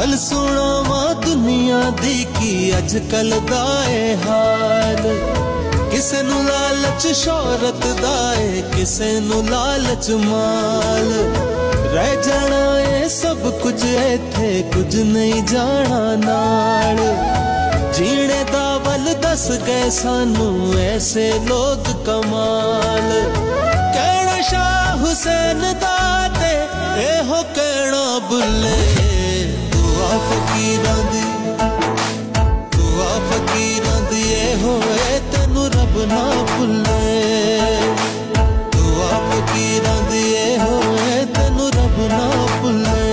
गल सुनावा दुनिया दी की अजकल दाए हाल। किसे नू लालच शोहरत दाए, किसे नू लालच माल। रह जाना है सब कुछ इत्थे, कुछ नहीं जाना नाल। जीने दा वल दस गए सानू ऐसे लोग कमाल। कहना शाह हुसैन दा ते एहो कहना बुले। दुआ फकीरां दी, दुआ फकीरां दी एहो ए तेनू रब ना भुले। दुआ फकीरां दी एहो ए तेनू रब ना भुले।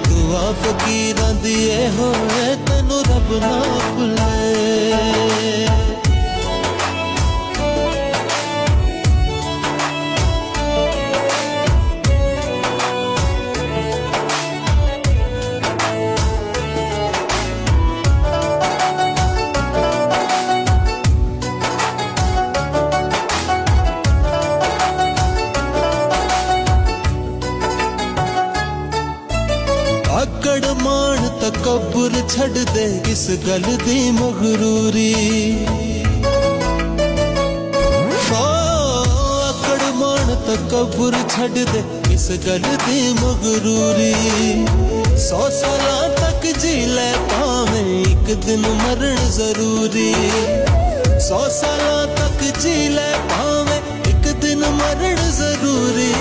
दुआ फकीरां दी एहो ए तेनू रब ना भुले। अकड़ मान तकब्बुर छड़ दे, किस गल दी मगरूरी। अकड़ मान तकब्बुर छड़ दे, किस गल दी मगरूरी। 100 साल तक जी ले पावे, एक दिन मरण जरूरी। 100 साल तक जी ले पावे, एक दिन मरण जरूरी।